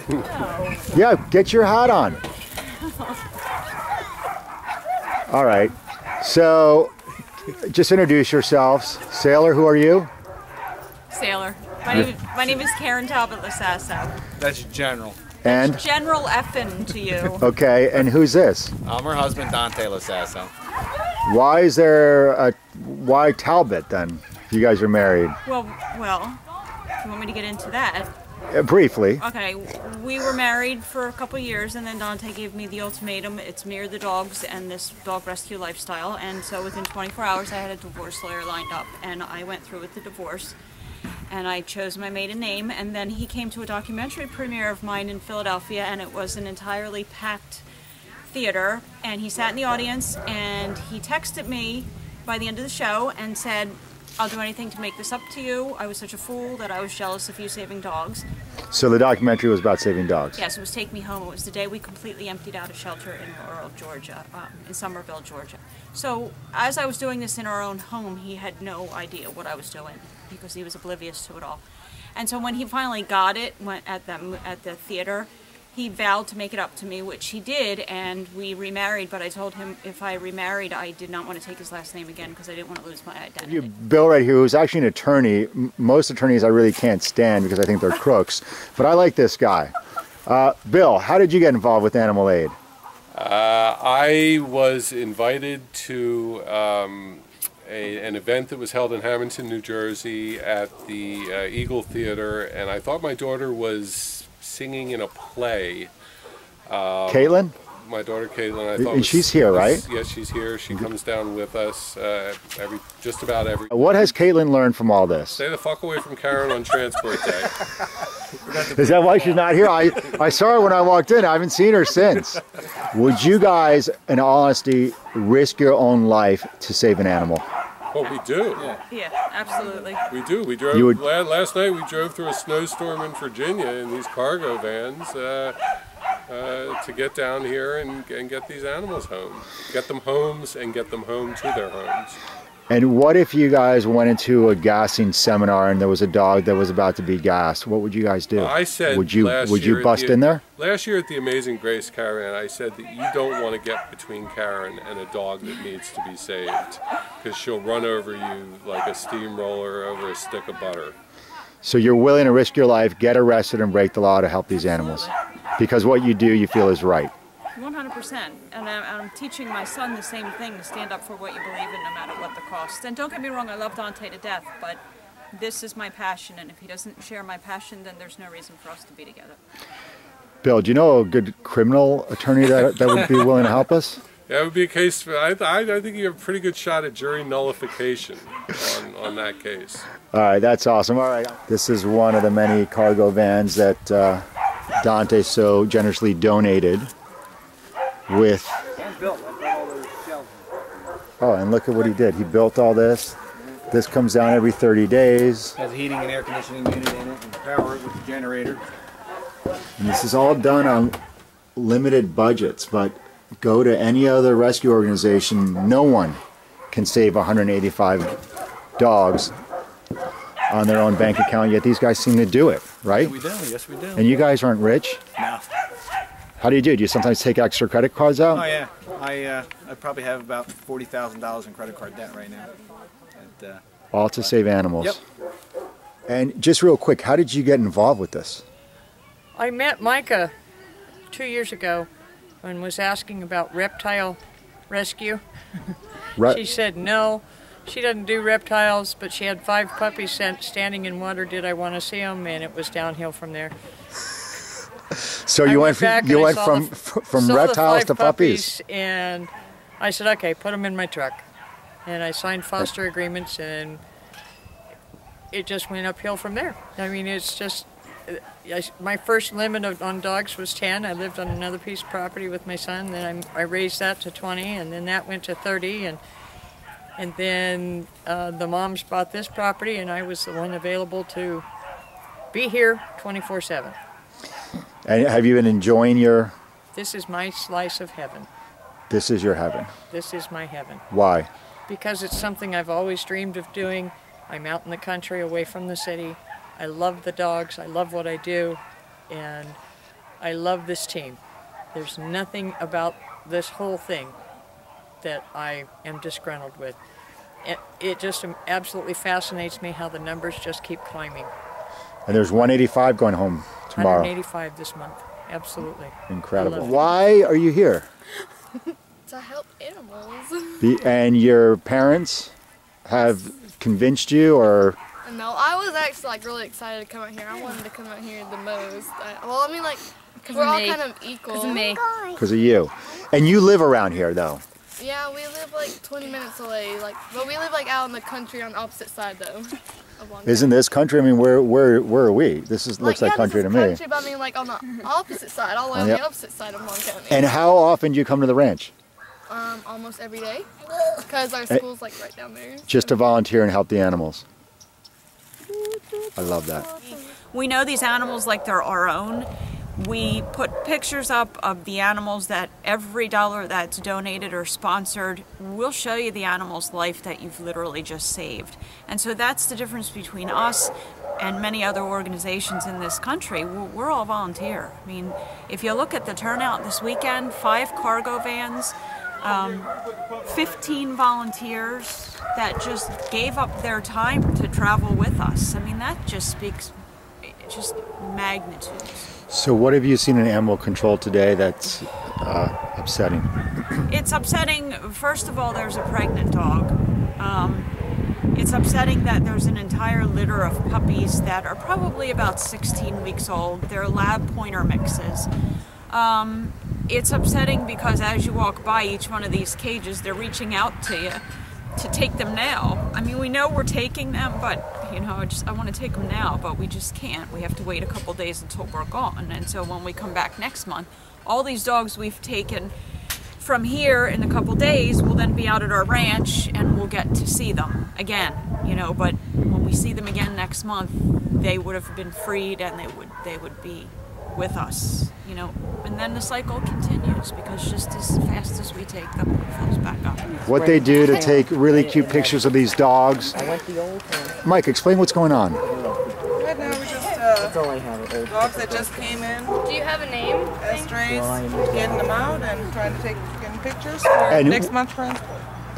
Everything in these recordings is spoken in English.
No. Yeah, get your hat on. All right. So, just introduce yourselves. Sailor, who are you? Sailor. My name is Karen Talbot Lasasso. That's General. And? General Effin to you. Okay, and who's this? I'm her husband, Dante Lasasso. Why is there why Talbot then? You guys are married. Well, you want me to get into that? Briefly. Okay, we were married for a couple of years, and then Dante gave me the ultimatum: it's me or the dogs and this dog rescue lifestyle. And so within 24 hours I had a divorce lawyer lined up, and I went through with the divorce, and I chose my maiden name. And then he came to a documentary premiere of mine in Philadelphia, and it was an entirely packed theater, and he sat in the audience and he texted me by the end of the show and said, "I'll do anything to make this up to you. I was such a fool that I was jealous of you saving dogs." So the documentary was about saving dogs? Yes, it was Take Me Home. It was the day we completely emptied out a shelter in rural Georgia, in Somerville, Georgia. So as I was doing this in our own home, he had no idea what I was doing because he was oblivious to it all. And so when he finally got it at the theater, he vowed to make it up to me, which he did, and we remarried, but I told him if I remarried, I did not want to take his last name again because I didn't want to lose my identity. Bill right here, who's actually an attorney. Most attorneys I really can't stand because I think they're crooks, but I like this guy. Bill, how did you get involved with Animal Aid? I was invited to an event that was held in Hamilton, New Jersey at the Eagle Theater, and I thought my daughter was singing in a play. Caitlin? My daughter Caitlin. I thought and she's here, right? Yes, she's here. She comes down with us just about every. What has Caitlin learned from all this? Stay the fuck away from Karen on Transport Day. Is that why she's not here? I saw her when I walked in. I haven't seen her since. Would you guys, in all honesty, risk your own life to save an animal? Oh, we do. Yeah, absolutely. We do. We drove last night. We drove through a snowstorm in Virginia in these cargo vans to get down here and get these animals home, get them homes, and get them home to their homes. And what if you guys went into a gassing seminar and there was a dog that was about to be gassed? What would you guys do? I said, would you bust in there? Last year at the Amazing Grace Caravan, I said that you don't want to get between Karen and a dog that needs to be saved, because she'll run over you like a steamroller over a stick of butter. So you're willing to risk your life, get arrested, and break the law to help these animals, because what you do you feel is right. 100%. And I'm teaching my son the same thing, to stand up for what you believe in no matter what the cost. And don't get me wrong, I love Dante to death, but this is my passion, and if he doesn't share my passion, then there's no reason for us to be together. Bill, do you know a good criminal attorney that would be willing to help us? Yeah, it would be a case for, I think you have a pretty good shot at jury nullification on that case. All right, that's awesome. All right, this is one of the many cargo vans that Dante so generously donated with. Oh, and look at what he did. He built all this. This comes down every 30 days. Has a heating and air conditioning unit in it, and power it with the generator. And this is all done on limited budgets, but go to any other rescue organization, no one can save 185 dogs on their own bank account, yet these guys seem to do it, right? We do, yes we do. And you guys aren't rich? No. How do you do it? Do you sometimes take extra credit cards out? Oh yeah, I probably have about $40,000 in credit card debt right now. And, all to save animals. Yep. And just real quick, how did you get involved with this? I met Micah 2 years ago and was asking about reptile rescue. She said no, she doesn't do reptiles, but she had 5 puppies standing in water. Did I want to see them? And it was downhill from there. So you went from reptiles to puppies. And I said, okay, put them in my truck. And I signed foster agreements, and it just went uphill from there. I mean, it's just, my first limit on dogs was 10. I lived on another piece of property with my son. Then I raised that to 20, and then that went to 30. And then the moms bought this property, and I was the one available to be here 24/7. And have you been enjoying your... This is my slice of heaven. This is your heaven. This is my heaven. Why? Because it's something I've always dreamed of doing. I'm out in the country away from the city. I love the dogs. I love what I do. And I love this team. There's nothing about this whole thing that I am disgruntled with. It just absolutely fascinates me how the numbers just keep climbing. And there's 185 going home tomorrow. 185 this month. Absolutely. Incredible. Why are you here? To help animals. And your parents have convinced you, or? No, I was actually like really excited to come out here. I wanted to come out here the most. Well, I mean, like, we're all kind of equal. Because of me. Because of you. And you live around here, though. Yeah, we live like 20 minutes away. Like, but we live like out in the country on the opposite side though. Isn't this country? I mean, where are we? This is looks like yeah, country this to is me. country, but I mean, like on the opposite side, all the way on the opposite side of Long County. And how often do you come to the ranch? Almost every day, because our school's like right down there. Just to volunteer and help the animals. I love that. We know these animals like they're our own. We put pictures up of the animals that every dollar that's donated or sponsored will show you the animal's life that you've literally just saved. And so that's the difference between us and many other organizations in this country. We're all volunteer. I mean, if you look at the turnout this weekend, 5 cargo vans, 15 volunteers that just gave up their time to travel with us. I mean, that just speaks just magnitudes. So what have you seen in animal control today that's upsetting? It's upsetting, first of all, there's a pregnant dog. It's upsetting that there's an entire litter of puppies that are probably about 16 weeks old. They're lab pointer mixes. It's upsetting because as you walk by each one of these cages, they're reaching out to you to take them now. I mean, we know we're taking them, but you know, I want to take them now, but we just can't. We have to wait a couple days until we're gone. And so when we come back next month, all these dogs we've taken from here in a couple days will then be out at our ranch and we'll get to see them again, you know, but when we see them again next month, they would have been freed and they would be with us, you know, and then the cycle continues because just as fast as we take them, it fills back up. What they do to take really cute pictures of these dogs. Mike, explain what's going on. Right now we're just dogs that just came in, Do you have a name? strays, getting them out and trying to getting pictures for next month's friends.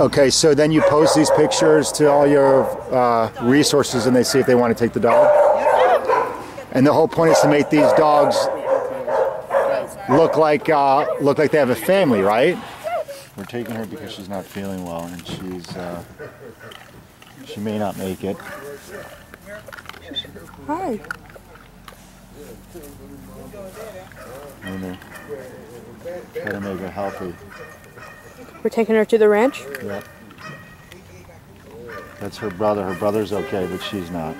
Okay, so then you post these pictures to all your resources and they see if they want to take the dog? And the whole point is to make these dogs look like they have a family, right? We're taking her because she's not feeling well and she may not make it. Hi. I'm gonna try to make her healthy. We're taking her to the ranch? Yep. That's her brother. Her brother's okay, but she's not.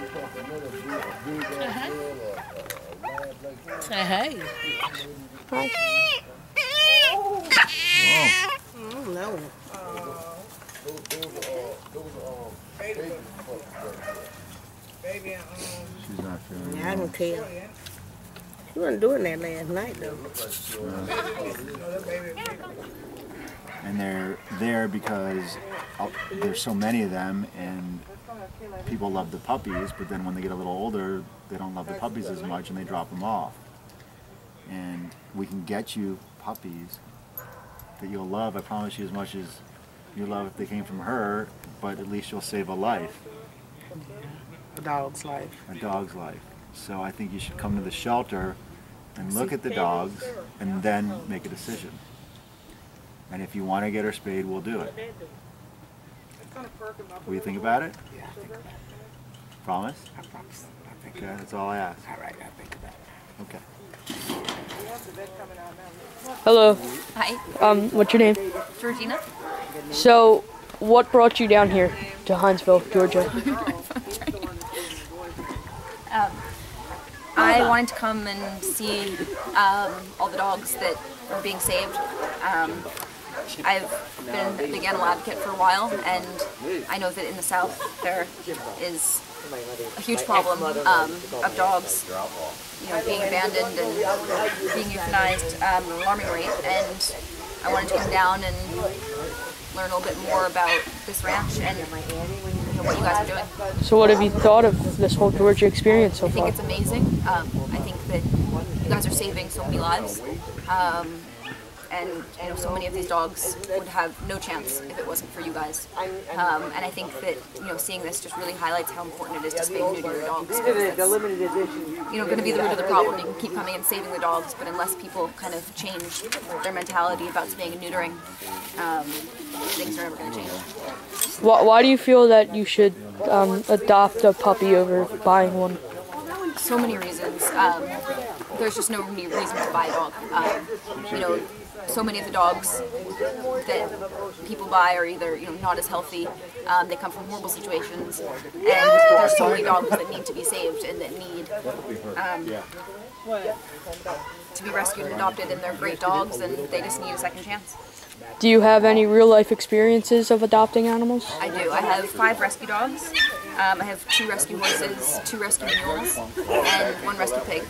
Say hey. Hi. No. She's not feeling Yeah, I well. don't care. You weren't doing that last night though. And they're there because there's so many of them and people love the puppies, but then when they get a little older, they don't love the puppies as much and they drop them off. And we can get you puppies that you'll love, I promise you, as much as you love if they came from her, but at least you'll save a life. A dog's life. A dog's life. So I think you should come to the shelter and look at the dogs and then make a decision. And if you want to get her spayed, we'll do it. What do you think about it? Yeah, I think about it. Promise? I promise. I think Okay, that's all I ask. All right, I think about it. Okay. Hello. Hi, What's your name? Georgina. So, what brought you down here to Huntsville, Georgia? I wanted to come and see all the dogs that are being saved. I've been a big animal advocate for a while, and I know that in the South there is a huge problem of dogs, you know, being abandoned and being euthanized at an alarming rate. And I wanted to come down and learn a little bit more about this ranch and what you guys are doing. So what have you thought of this whole Georgia experience so I think far? it's amazing. I think that you guys are saving so many lives. And you know, so many of these dogs would have no chance if it wasn't for you guys. And I think that seeing this just really highlights how important it is to spay and neuter your dogs. Because it's, going to be the root of the problem. You can keep coming and saving the dogs, but unless people kind of change their mentality about spaying and neutering, things are never going to change. Why do you feel that you should adopt a puppy over buying one? So many reasons. There's just no reason to buy a dog. So many of the dogs that people buy are either not as healthy, they come from horrible situations, and there's so many dogs that need to be saved and that need to be rescued and adopted, and they're great dogs and they just need a second chance. Do you have any real-life experiences of adopting animals? I do. I have 5 rescue dogs. I have 2 rescue horses, 2 rescue mules, and 1 rescue pig.